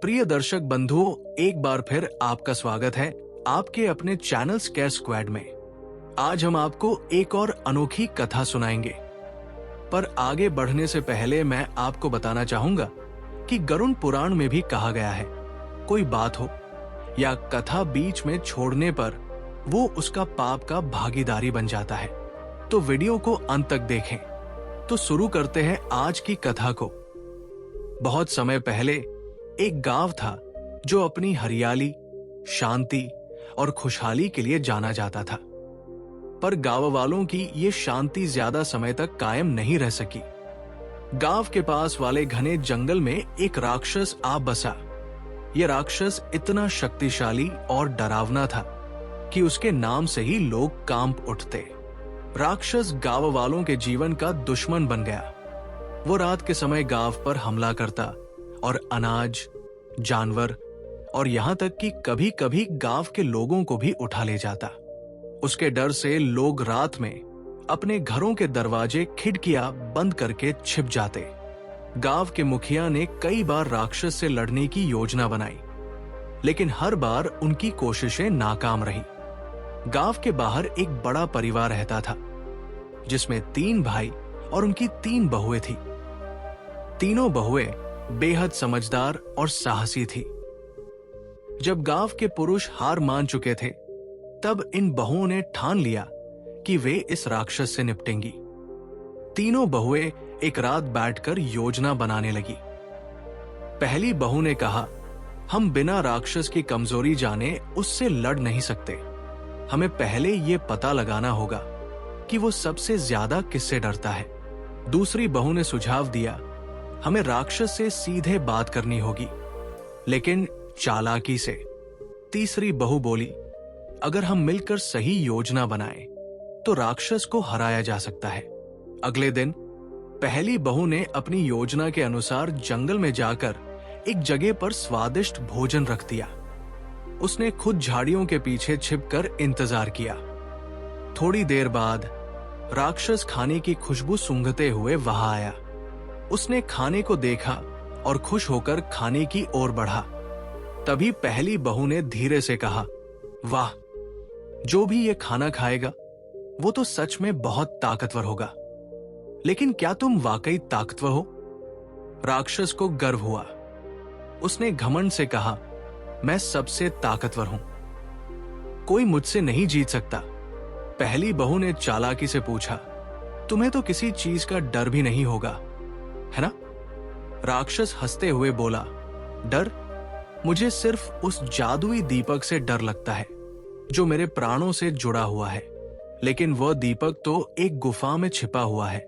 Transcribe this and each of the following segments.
प्रिय दर्शक बंधुओं, एक बार फिर आपका स्वागत है आपके अपने चैनल स्केयर स्क्वाड में। आज हम आपको एक और अनोखी कथा सुनाएंगे, पर आगे बढ़ने से पहले मैं आपको बताना चाहूंगा कि गरुड़ पुराण में भी कहा गया है, कोई बात हो या कथा बीच में छोड़ने पर वो उसका पाप का भागीदारी बन जाता है। तो वीडियो को अंत तक देखें। तो शुरू करते हैं आज की कथा को। बहुत समय पहले एक गांव था जो अपनी हरियाली, शांति और खुशहाली के लिए जाना जाता था। पर गांव वालों की ये शांति ज्यादा समय तक कायम नहीं रह सकी। गांव के पास वाले घने जंगल में एक राक्षस आ बसा। यह राक्षस इतना शक्तिशाली और डरावना था कि उसके नाम से ही लोग कांप उठते। राक्षस गांव वालों के जीवन का दुश्मन बन गया। वो रात के समय गांव पर हमला करता और अनाज, जानवर और यहां तक कि कभी कभी गांव के लोगों को भी उठा ले जाता। उसके डर से लोग रात में अपने घरों के दरवाजे, खिड़कियां बंद करके छिप जाते। गांव के मुखिया ने कई बार राक्षस से लड़ने की योजना बनाई, लेकिन हर बार उनकी कोशिशें नाकाम रही। गांव के बाहर एक बड़ा परिवार रहता था, जिसमें 3 भाई और उनकी 3 बहुएं थी। तीनों बहुएं बेहद समझदार और साहसी थी। जब गांव के पुरुष हार मान चुके थे, तब इन बहुओं ने ठान लिया कि वे इस राक्षस से निपटेंगी। तीनों बहुएं एक रात बैठकर योजना बनाने लगी। पहली बहू ने कहा, हम बिना राक्षस की कमजोरी जाने उससे लड़ नहीं सकते। हमें पहले ये पता लगाना होगा कि वो सबसे ज्यादा किससे डरता है। दूसरी बहू ने सुझाव दिया, हमें राक्षस से सीधे बात करनी होगी, लेकिन चालाकी से। तीसरी बहू बोली, अगर हम मिलकर सही योजना बनाएं, तो राक्षस को हराया जा सकता है। अगले दिन पहली बहू ने अपनी योजना के अनुसार जंगल में जाकर एक जगह पर स्वादिष्ट भोजन रख दिया। उसने खुद झाड़ियों के पीछे छिपकर इंतजार किया। थोड़ी देर बाद राक्षस खाने की खुशबू सूंघते हुए वहां आया। उसने खाने को देखा और खुश होकर खाने की ओर बढ़ा। तभी पहली बहू ने धीरे से कहा, वाह, जो भी ये खाना खाएगा वो तो सच में बहुत ताकतवर होगा। लेकिन क्या तुम वाकई ताकतवर हो? राक्षस को गर्व हुआ। उसने घमंड से कहा, मैं सबसे ताकतवर हूं, कोई मुझसे नहीं जीत सकता। पहली बहू ने चालाकी से पूछा, तुम्हें तो किसी चीज का डर भी नहीं होगा, है ना? राक्षस हंसते हुए बोला, डर? मुझे सिर्फ उस जादुई दीपक से डर लगता है जो मेरे प्राणों से जुड़ा हुआ है। लेकिन वह दीपक तो एक गुफा में छिपा हुआ है,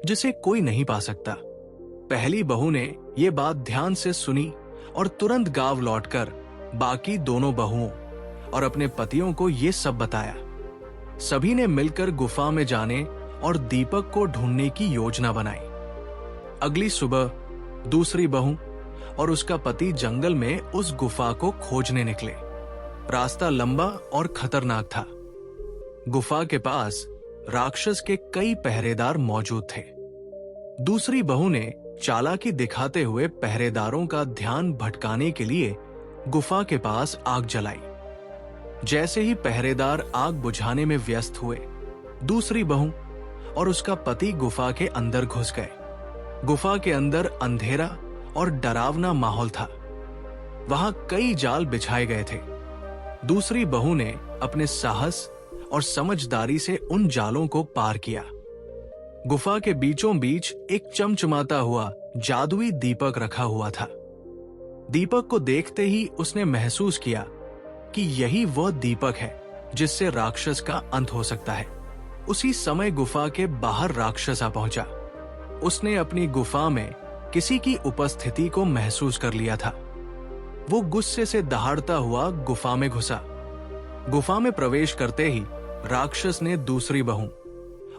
जिसे कोई नहीं पा सकता। पहली बहू ने यह बात ध्यान से सुनी और तुरंत गांव लौटकर बाकी दोनों बहुओं और अपने पतियों को यह सब बताया। सभी ने मिलकर गुफा में जाने और दीपक को ढूंढने की योजना बनाई। अगली सुबह दूसरी बहू और उसका पति जंगल में उस गुफा को खोजने निकले। रास्ता लंबा और खतरनाक था। गुफा के पास राक्षस के कई पहरेदार मौजूद थे। दूसरी बहू ने चालाकी दिखाते हुए पहरेदारों का ध्यान भटकाने के लिए गुफा के पास आग जलाई। जैसे ही पहरेदार आग बुझाने में व्यस्त हुए, दूसरी बहू और उसका पति गुफा के अंदर घुस गए। गुफा के अंदर अंधेरा और डरावना माहौल था। वहां कई जाल बिछाए गए थे। दूसरी बहू ने अपने साहस और समझदारी से उन जालों को पार किया। गुफा के बीचों बीच एक चमचमाता हुआ जादुई दीपक रखा हुआ था। दीपक को देखते ही उसने महसूस किया कि यही वह दीपक है जिससे राक्षस का अंत हो सकता है। उसी समय गुफा के बाहर राक्षस आ पहुंचा। उसने अपनी गुफा में किसी की उपस्थिति को महसूस कर लिया था। वो गुस्से से दहाड़ता हुआ गुफा में घुसा। गुफा में प्रवेश करते ही राक्षस ने दूसरी बहू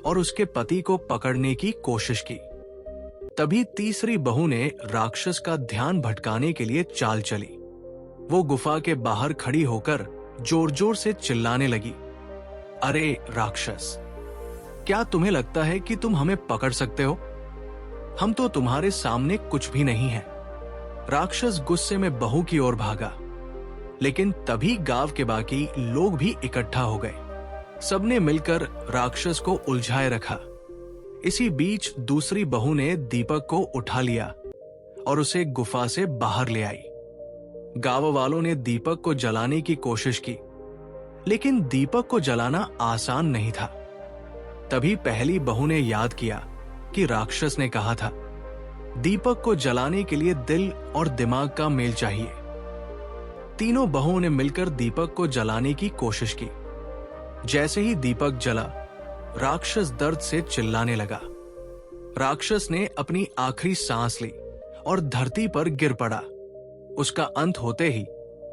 और उसके पति को पकड़ने की कोशिश की। तभी तीसरी बहू ने राक्षस का ध्यान भटकाने के लिए चाल चली। वो गुफा के बाहर खड़ी होकर जोर जोर से चिल्लाने लगी, अरे राक्षस, क्या तुम्हें लगता है कि तुम हमें पकड़ सकते हो? हम तो तुम्हारे सामने कुछ भी नहीं है। राक्षस गुस्से में बहू की ओर भागा, लेकिन तभी गांव के बाकी लोग भी इकट्ठा हो गए। सबने मिलकर राक्षस को उलझाए रखा। इसी बीच दूसरी बहू ने दीपक को उठा लिया और उसे गुफा से बाहर ले आई। गांव वालों ने दीपक को जलाने की कोशिश की, लेकिन दीपक को जलाना आसान नहीं था। तभी पहली बहू ने याद किया कि राक्षस ने कहा था, दीपक को जलाने के लिए दिल और दिमाग का मेल चाहिए। तीनों बहुओं ने मिलकर दीपक को जलाने की कोशिश की। जैसे ही दीपक जला, राक्षस दर्द से चिल्लाने लगा। राक्षस ने अपनी आखिरी सांस ली और धरती पर गिर पड़ा। उसका अंत होते ही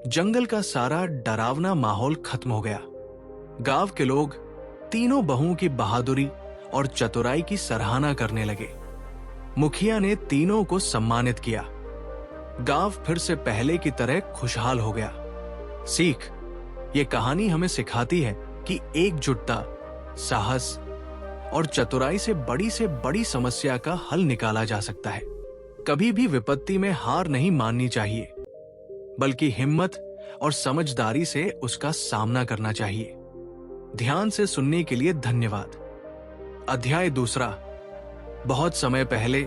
जंगल का सारा डरावना माहौल खत्म हो गया। गांव के लोग तीनों बहुओं की बहादुरी और चतुराई की सराहना करने लगे। मुखिया ने तीनों को सम्मानित किया। गांव फिर से पहले की तरह खुशहाल हो गया। सीख, ये कहानी हमें सिखाती है कि एकजुटता, साहस और चतुराई से बड़ी समस्या का हल निकाला जा सकता है। कभी भी विपत्ति में हार नहीं माननी चाहिए, बल्कि हिम्मत और समझदारी से उसका सामना करना चाहिए। ध्यान से सुनने के लिए धन्यवाद। अध्याय दूसरा। बहुत समय पहले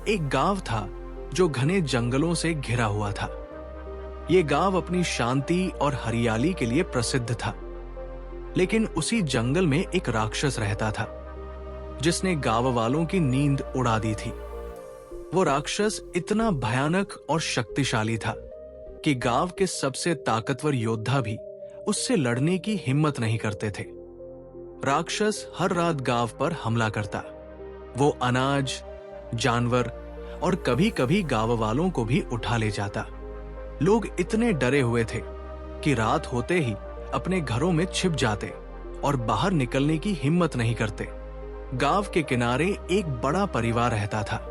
एक गांव था जो घने जंगलों से घिरा हुआ था। यह गांव अपनी शांति और हरियाली के लिए प्रसिद्ध था, लेकिन उसी जंगल में एक राक्षस रहता था जिसने गांव वालों की नींद उड़ा दी थी। वो राक्षस इतना भयानक और शक्तिशाली था कि गांव के सबसे ताकतवर योद्धा भी उससे लड़ने की हिम्मत नहीं करते थे। राक्षस हर रात गांव पर हमला करता। वो अनाज, जानवर और कभी-कभी गांव वालों को भी उठा ले जाता। लोग इतने डरे हुए थे कि रात होते ही अपने घरों में छिप जाते और बाहर निकलने की हिम्मत नहीं करते। गांव के किनारे एक बड़ा परिवार रहता था।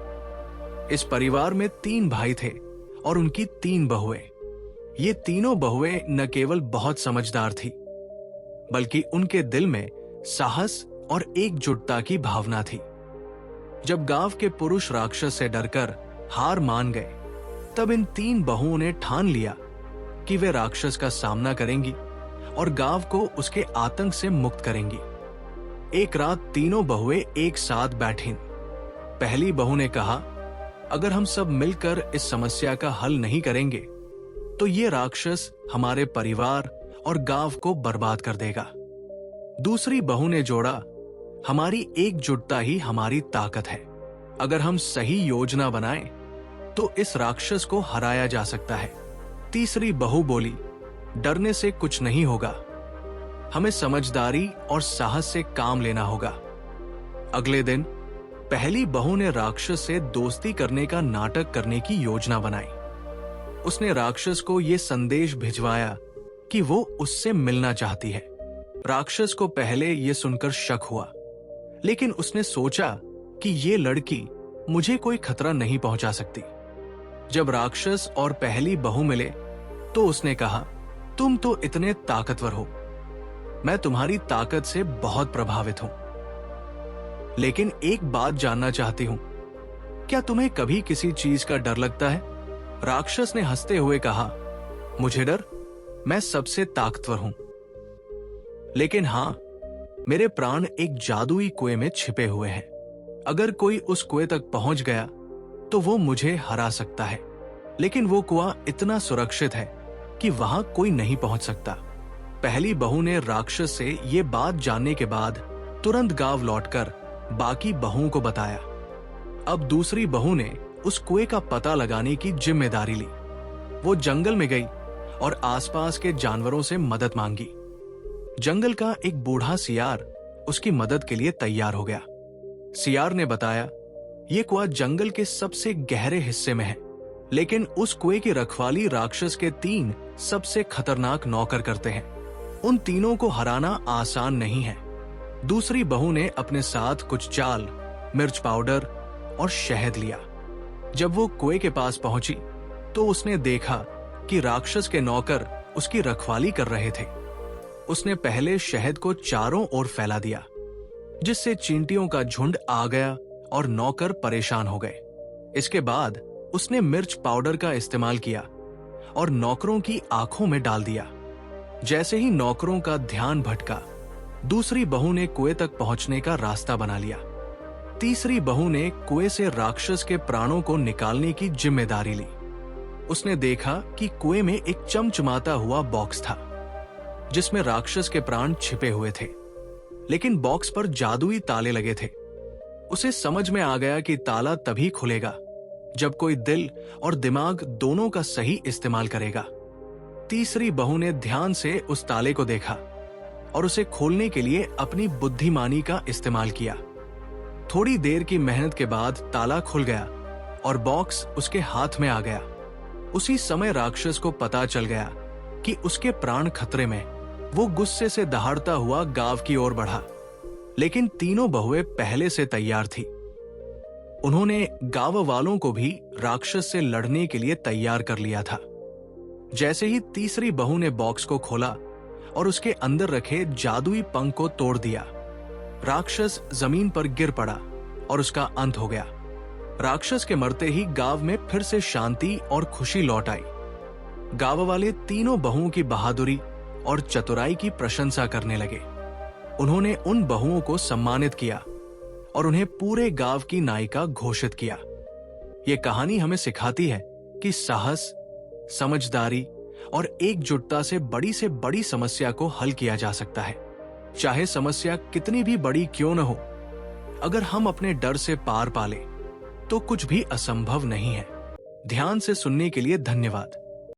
इस परिवार में 3 भाई थे और उनकी 3 बहुएं। ये तीनों बहुएं न केवल बहुत समझदार थी, बल्कि उनके दिल में साहस और एकजुटता की भावना थी। जब गांव के पुरुष राक्षस से डरकर हार मान गए, तब इन 3 बहुओं ने ठान लिया कि वे राक्षस का सामना करेंगी और गांव को उसके आतंक से मुक्त करेंगी। एक रात तीनों बहुएं एक साथ बैठीं। पहली बहू ने कहा, अगर हम सब मिलकर इस समस्या का हल नहीं करेंगे तो ये राक्षस हमारे परिवार और गांव को बर्बाद कर देगा। दूसरी बहू ने जोड़ा, हमारी एकजुटता ही हमारी ताकत है। अगर हम सही योजना बनाएं तो इस राक्षस को हराया जा सकता है। तीसरी बहू बोली, डरने से कुछ नहीं होगा, हमें समझदारी और साहस से काम लेना होगा। अगले दिन पहली बहू ने राक्षस से दोस्ती करने का नाटक करने की योजना बनाई। उसने राक्षस को यह संदेश भिजवाया कि वो उससे मिलना चाहती है। राक्षस को पहले यह सुनकर शक हुआ, लेकिन उसने सोचा कि ये लड़की मुझे कोई खतरा नहीं पहुंचा सकती। जब राक्षस और पहली बहू मिले तो उसने कहा, तुम तो इतने ताकतवर हो, मैं तुम्हारी ताकत से बहुत प्रभावित हूं, लेकिन एक बात जानना चाहती हूं, क्या तुम्हें कभी किसी चीज का डर लगता है? राक्षस ने हंसते हुए कहा, मुझे डर? मैं सबसे ताकतवर हूं, लेकिन हां, मेरे प्राण एक जादुई कुएं में छिपे हुए हैं। अगर कोई उस कुएं तक पहुंच गया तो वो मुझे हरा सकता है, लेकिन वो कुआं इतना सुरक्षित है कि वहां कोई नहीं पहुंच सकता। पहली बहू ने राक्षस से ये बात जानने के बाद तुरंत गांव लौटकर बाकी बहुओं को बताया। अब दूसरी बहू ने उस कुएं का पता लगाने की जिम्मेदारी ली। वो जंगल में गई और आसपास के जानवरों से मदद मांगी। जंगल का एक बूढ़ा सियार उसकी मदद के लिए तैयार हो गया। सियार ने बताया, ये कुआं जंगल के सबसे गहरे हिस्से में है, लेकिन उस कुएं की रखवाली राक्षस के 3 सबसे खतरनाक नौकर करते हैं। उन तीनों को हराना आसान नहीं है। दूसरी बहू ने अपने साथ कुछ चाल, मिर्च पाउडर और शहद लिया। जब वो कुएं के पास पहुंची तो उसने देखा कि राक्षस के नौकर उसकी रखवाली कर रहे थे। उसने पहले शहद को चारों ओर फैला दिया, जिससे चींटियों का झुंड आ गया और नौकर परेशान हो गए। इसके बाद उसने मिर्च पाउडर का इस्तेमाल किया और नौकरों की आंखों में डाल दिया। जैसे ही नौकरों का ध्यान भटका, दूसरी बहू ने कुएं तक पहुंचने का रास्ता बना लिया। तीसरी बहू ने कुएं से राक्षस के प्राणों को निकालने की जिम्मेदारी ली। उसने देखा कि कुएं में एक चमचमाता हुआ बॉक्स था जिसमें राक्षस के प्राण छिपे हुए थे, लेकिन बॉक्स पर जादुई ताले लगे थे। उसे समझ में आ गया कि ताला तभी खुलेगा जब कोई दिल और दिमाग दोनों का सही इस्तेमाल करेगा। तीसरी बहू ने ध्यान से उस ताले को देखा और उसे खोलने के लिए अपनी बुद्धिमानी का इस्तेमाल किया। थोड़ी देर की मेहनत के बाद ताला खुल गया और बॉक्स उसके हाथ में आ गया। उसी समय राक्षस को पता चल गया कि उसके प्राण खतरे में। वो गुस्से से दहाड़ता हुआ गांव की ओर बढ़ा, लेकिन तीनों बहुएं पहले से तैयार थी। उन्होंने गांव वालों को भी राक्षस से लड़ने के लिए तैयार कर लिया था। जैसे ही तीसरी बहू ने बॉक्स को खोला और उसके अंदर रखे जादुई पंख को तोड़ दिया, राक्षस जमीन पर गिर पड़ा और उसका अंत हो गया। राक्षस के मरते ही गांव में फिर से शांति और खुशी लौट आई। गांव वाले तीनों बहुओं की बहादुरी और चतुराई की प्रशंसा करने लगे। उन्होंने उन बहुओं को सम्मानित किया और उन्हें पूरे गांव की नायिका घोषित किया। ये कहानी हमें सिखाती है कि साहस, समझदारी और एकजुटता से बड़ी समस्या को हल किया जा सकता है। चाहे समस्या कितनी भी बड़ी क्यों न हो, अगर हम अपने डर से पार पा लें तो कुछ भी असंभव नहीं है। ध्यान से सुनने के लिए धन्यवाद।